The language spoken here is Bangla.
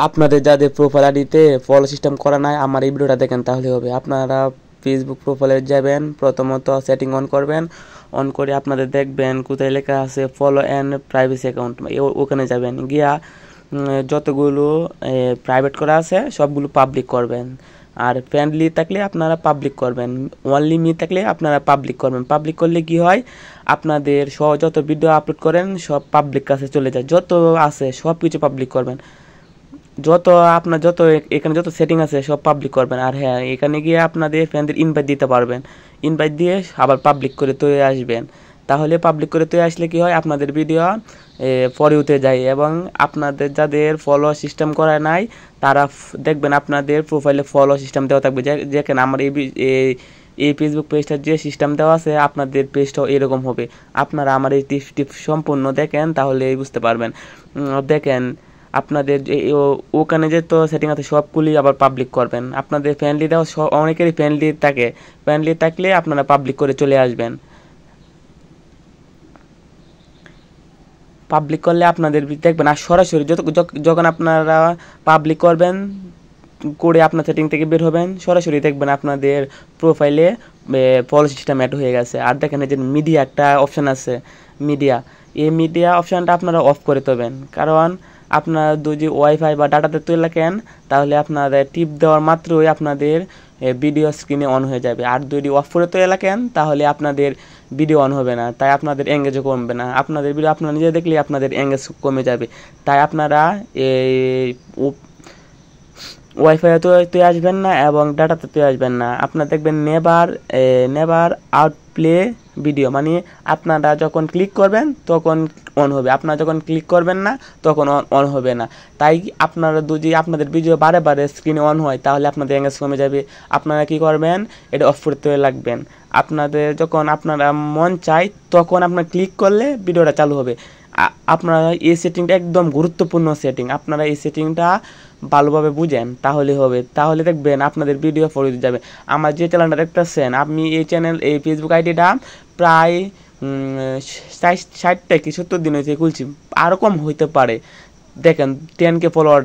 আপনাদের যাদের প্রোফাইল আইডিতে ফলো সিস্টেম করা নাই আমার এই ভিডিওটা দেখেন তাহলে হবে। আপনারা ফেসবুক প্রোফাইলে যাবেন, প্রথমত সেটিং অন করবেন, অন করে আপনাদের দেখবেন কোথায় লেখা আছে ফলো অ্যান্ড প্রাইভেসি অ্যাকাউন্ট, ওখানে যাবেন, গিয়া যতগুলো প্রাইভেট করা আছে সবগুলো পাবলিক করবেন। আর ফ্রেন্ডলি থাকলে আপনারা পাবলিক করবেন, অনলি মি থাকলে আপনারা পাবলিক করবেন। পাবলিক করলে কি হয়, আপনাদের যত ভিডিও আপলোড করেন সব পাবলিক কাছে চলে যায়, যত আছে সব কিছু পাবলিক করবেন, যত এখানে যত সেটিং আছে সব পাবলিক করবেন। আর হ্যাঁ, এখানে গিয়ে আপনাদের ফ্রেন্ডদের ইনভাইট দিতে পারবেন, ইনভাইট দিয়ে আবার পাবলিক করে তৈরি আসবেন। তাহলে পাবলিক করে তৈরি আসলে কি হয়, আপনাদের ভিডিও ফর ইউতে যায় এবং আপনাদের যাদের ফলো সিস্টেম করা নাই তারা দেখবেন আপনাদের প্রোফাইলে ফলো সিস্টেম দেওয়া থাকবে। যেখানে আমার এই ফেসবুক পেজটার যে সিস্টেম দেওয়া আছে আপনাদের পেজটাও এরকম হবে। আপনারা আমার এই টিপস সম্পূর্ণ দেখেন তাহলেই বুঝতে পারবেন। দেখেন আপনাদের ওখানে যে তো সেটিং আছে সবগুলি আবার পাবলিক করবেন। আপনাদের ফ্রেন্ডলিটাও অনেকেরই ফ্রেন্ডলি থাকে, ফ্রেন্ডলি থাকলে আপনারা পাবলিক করে চলে আসবেন। পাবলিক করলে আপনাদের দেখবেন, আর সরাসরি যখন আপনারা পাবলিক করবেন করে আপনার সেটিং থেকে বের হবেন, সরাসরি দেখবেন আপনাদের প্রোফাইলে ফলো সিস্টেম অ্যাড হয়ে গেছে। আর দেখেন এই যে মিডিয়া একটা অপশান আছে, মিডিয়া, এই মিডিয়া অপশানটা আপনারা অফ করে দেবেন। কারণ আপনারা যদি ওয়াইফাই বা ডাটাতে তুলে রাখেন তাহলে আপনাদের টিপ দেওয়ার মাত্রই আপনাদের ভিডিও স্ক্রিনে অন হয়ে যাবে। আর যদি অফ করে তুলে রাখেন তাহলে আপনাদের ভিডিও অন হবে না, তাই আপনাদের এঙ্গেজও কমবে না। আপনাদের ভিডিও আপনারা নিজে দেখলে আপনাদের এঙ্গেজ কমে যাবে। তাই আপনারা ওয়াইফাই তো আসবেন না এবং ডাটাতে তো আসবেন না। আপনারা দেখবেন নেভার আউট প্লে ভিডিও, মানে আপনারা যখন ক্লিক করবেন তখন অন হবে, আপনারা যখন ক্লিক করবেন না তখন অন হবে না। তাই আপনারা যদি আপনাদের ভিডিও বারে বারে স্ক্রিনে অন হয় তাহলে আপনাদের এঙ্গেজ কমে যাবে। আপনারা কি করবেন, এটা অফ করতে লাগবেন। আপনাদের যখন আপনারা মন চায় তখন আপনার ক্লিক করলে ভিডিওটা চালু হবে। আপনারা এই সেটিংটা একদম গুরুত্বপূর্ণ সেটিং, আপনারা এই সেটিংটা ভালোভাবে বুঝেন তাহলে হবে, তাহলে দেখবেন আপনাদের ভিডিও ফলো দিতে যাবে। আমার যে চ্যানেলটা দেখতেছেন, আমি এই ফেসবুক আইডিটা প্রায় 60 থেকে 70 দিন হয়েছে খুলছি, আরও কম হইতে পারে। দেখেন 10K ফলোয়ার